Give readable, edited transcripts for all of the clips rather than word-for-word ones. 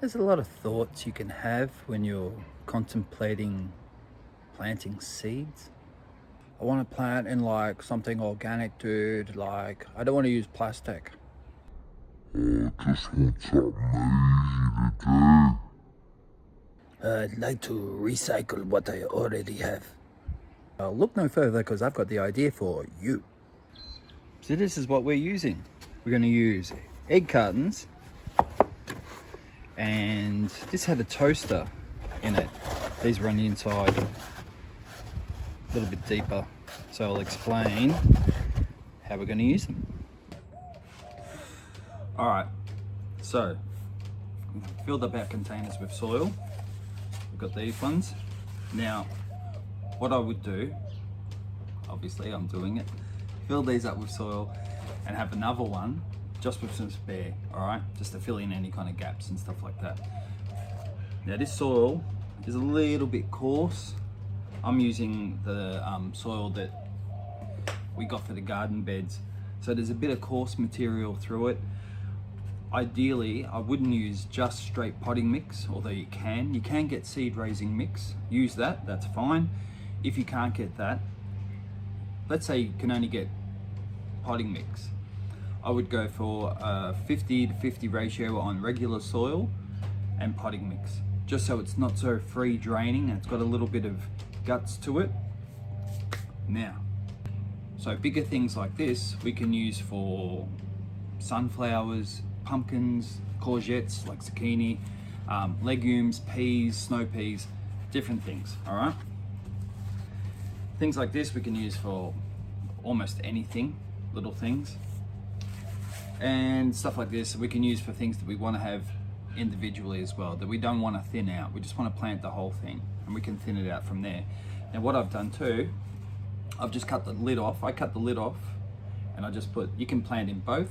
There's a lot of thoughts you can have when you're contemplating planting seeds. I want to plant in like something organic, dude. Like, I don't want to use plastic. I just want something easy to I'd like to recycle what I already have. I'll look no further because I've got the idea for you. So this is what we're using. We're going to use egg cartons, and this had a toaster in it. These are on the inside, a little bit deeper. So I'll explain how we're going to use them. All right, so we've filled up our containers with soil. We've got these ones. Now, what I would do, obviously I'm doing it, fill these up with soil and have another one just with some spare, all right? Just to fill in any kind of gaps and stuff like that. Now this soil is a little bit coarse. I'm using the soil that we got for the garden beds. So there's a bit of coarse material through it. Ideally, I wouldn't use just straight potting mix, although you can get seed raising mix. Use that, that's fine. If you can't get that, let's say you can only get potting mix, I would go for a 50-50 ratio on regular soil and potting mix, just so it's not so free draining and it's got a little bit of guts to it. Now, so bigger things like this we can use for sunflowers, pumpkins, courgettes like zucchini, legumes, peas, snow peas, different things, all right? Things like this we can use for almost anything, little things. And stuff like this we can use for things that we want to have individually as well, that we don't want to thin out. We just want to plant the whole thing and we can thin it out from there. Now what I've done too, I've just cut the lid off. I cut the lid off and I just put, you can plant in both,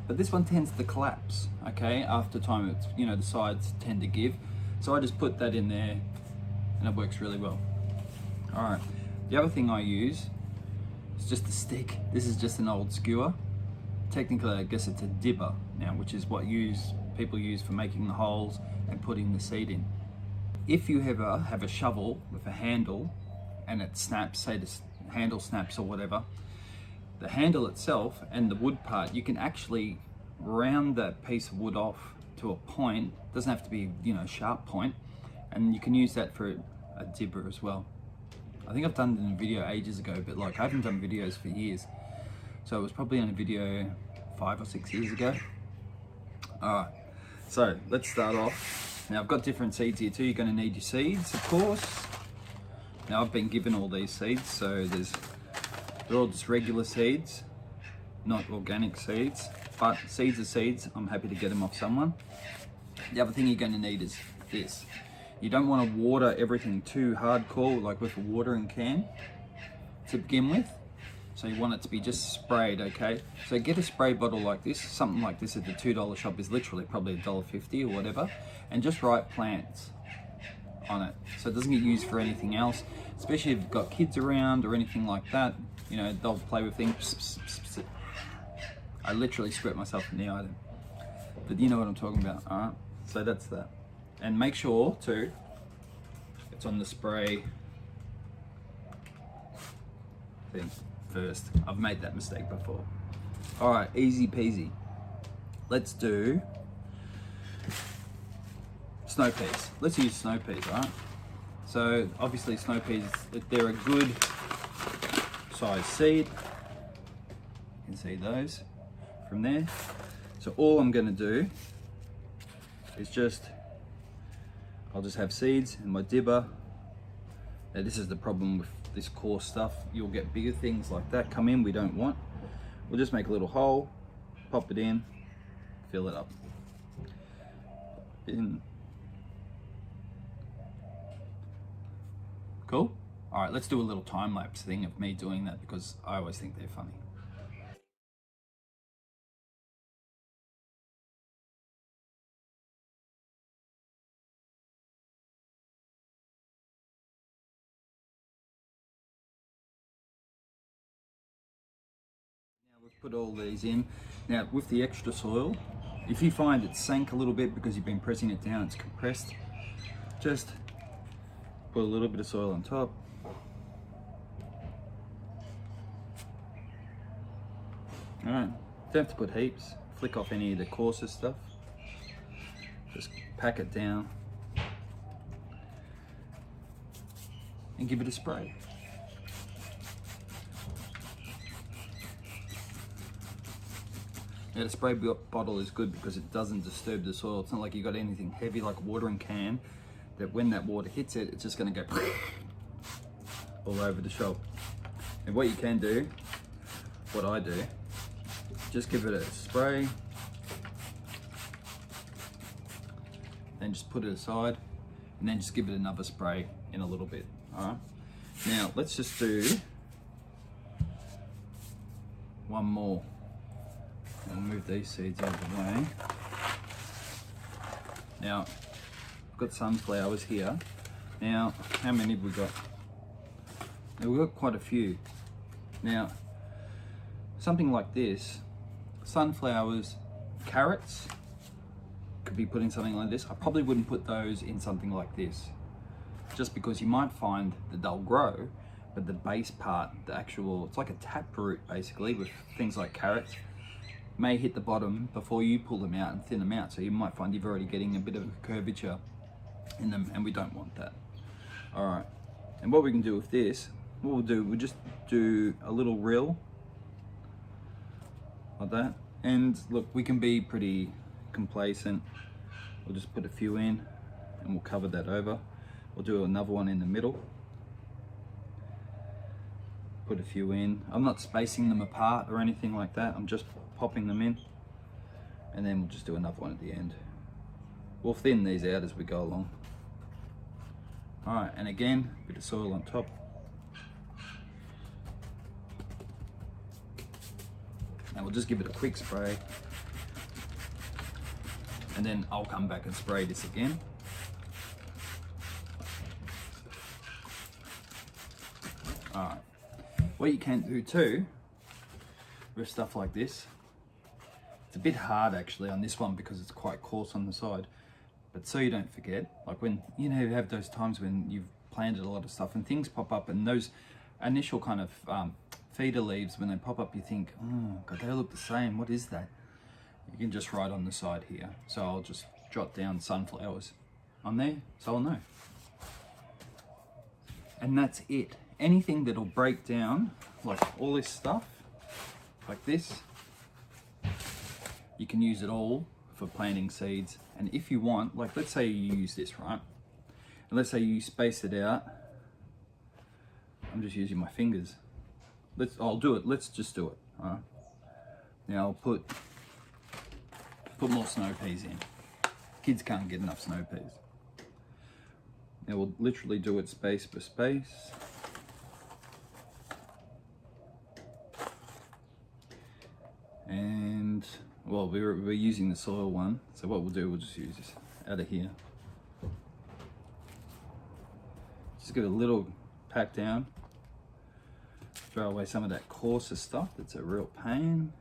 but this one tends to collapse, okay? After time, it's, you know, the sides tend to give. So I just put that in there and it works really well. All right, the other thing I use is just a stick. This is just an old skewer. Technically, I guess it's a dibber now, which is what people use for making the holes and putting the seed in. If you ever have a shovel with a handle and it snaps, say the handle snaps or whatever, the handle itself and the wood part, you can actually round that piece of wood off to a point. It doesn't have to be, you know, a sharp point, and you can use that for a dibber as well. I think I've done it in a video ages ago, but like I haven't done videos for years. So it was probably on a video 5 or 6 years ago. All right, so let's start off. Now I've got different seeds here too. You're gonna need your seeds, of course. Now I've been given all these seeds, so they're all just regular seeds, not organic seeds, but seeds are seeds. I'm happy to get them off someone. The other thing you're gonna need is this. You don't wanna water everything too hardcore, like with a watering can to begin with. So you want it to be just sprayed, okay? So get a spray bottle like this. Something like this at the $2 shop is literally probably $1.50 or whatever, and just write plants on it, so it doesn't get used for anything else, especially if you've got kids around or anything like that. You know, they'll play with things. I literally squirt myself in the eye then. But you know what I'm talking about, all right? So that's that. And make sure too, it's on the spray thing first. I've made that mistake before. All right, easy peasy. Let's do snow peas. Let's use snow peas, all right? So obviously snow peas, they're a good size seed. You can see those from there. So all I'm gonna do is I'll just have seeds in my dibber. Now this is the problem with this coarse stuff. You'll get bigger things like that come in we don't want. We'll just make a little hole, pop it in, fill it up. In. Cool? All right, let's do a little time lapse thing of me doing that because I always think they're funny. Now we've put all these in. Now with the extra soil, If you find it sank a little bit because you've been pressing it down, it's compressed, just put a little bit of soil on top. Alright, don't have to put heaps. Flick off any of the coarser stuff. Just pack it down and give it a spray. Now the spray bottle is good because it doesn't disturb the soil. It's not like you got anything heavy like a watering can that when that water hits it, it's just going to go all over the shop. And what you can do, what I do, just give it a spray then just put it aside and then just give it another spray in a little bit. All right, now let's just do one more. I'll move these seeds out of the way. Now I've got sunflowers here. Now how many have we got? Now, we've got quite a few. Now something like this, sunflowers, carrots, could be put in something like this. I probably wouldn't put those in something like this, just because you might find that they'll grow, but the base part, the actual, it's like a taproot basically with things like carrots, may hit the bottom before you pull them out and thin them out. So you might find you're already getting a bit of curvature in them, and we don't want that. All right, and what we can do with this, what we'll do, we'll just do a little rill like that. And look, we can be pretty complacent. We'll just put a few in and we'll cover that over. We'll do another one in the middle. Put a few in. I'm not spacing them apart or anything like that. I'm just popping them in. And then we'll just do another one at the end. We'll thin these out as we go along. All right, and again, a bit of soil on top. And we'll just give it a quick spray. And then I'll come back and spray this again. All right. What you can do too with stuff like this, it's a bit hard actually on this one because it's quite coarse on the side, but so you don't forget, like when you know you have those times when you've planted a lot of stuff and things pop up, and those initial kind of feeder leaves, when they pop up you think, oh god, they look the same, what is that? You can just write on the side here. So I'll just jot down sunflowers on there so I'll know. And that's it. Anything that'll break down, like all this stuff, like this, you can use it all for planting seeds. And if you want, like let's say you use this, right? And let's say you space it out. I'm just using my fingers. I'll do it, let's just do it. All right. Now I'll put more snow peas in. Kids can't get enough snow peas. Now we'll literally do it space by space. And well, we're using the soil one, so what we'll do, we'll just use this out of here. Just give it a little pat down. Throw away some of that coarser stuff that's a real pain.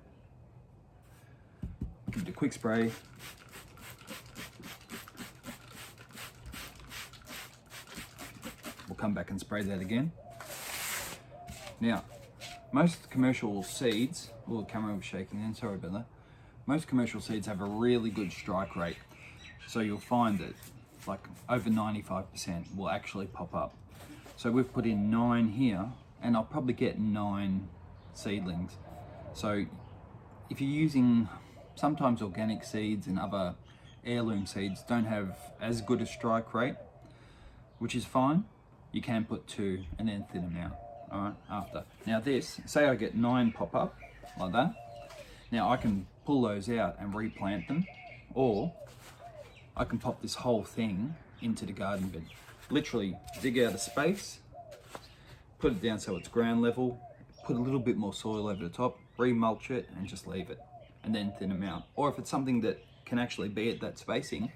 Give it a quick spray. We'll come back and spray that again. Now, most commercial seeds, oh, the camera was shaking then, sorry about that. Most commercial seeds have a really good strike rate. So you'll find that like over 95% will actually pop up. So we've put in 9 here, and I'll probably get 9 seedlings. So if you're using, sometimes organic seeds and other heirloom seeds don't have as good a strike rate, which is fine. You can put 2 and then thin them out, all right, after. Now this, say I get 9 pop up, like that. Now I can pull those out and replant them, or I can pop this whole thing into the garden bed. Literally dig out a space, put it down so it's ground level, put a little bit more soil over the top, re-mulch it and just leave it, and then thin them out. Or if it's something that can actually be at that spacing,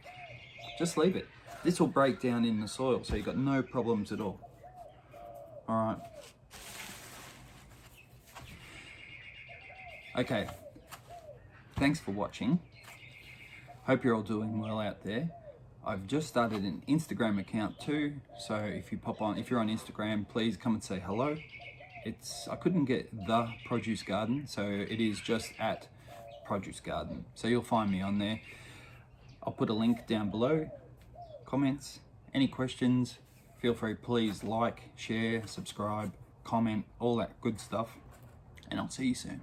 just leave it. This will break down in the soil, so you've got no problems at all. All right. Okay, thanks for watching. Hope you're all doing well out there. I've just started an Instagram account too, so if you're on Instagram, please come and say hello. I couldn't get the Produce Garden, so it is just at Produce Garden. So you'll find me on there. I'll put a link down below. Comments, any questions, feel free, please like, share, subscribe, comment, all that good stuff. And I'll see you soon.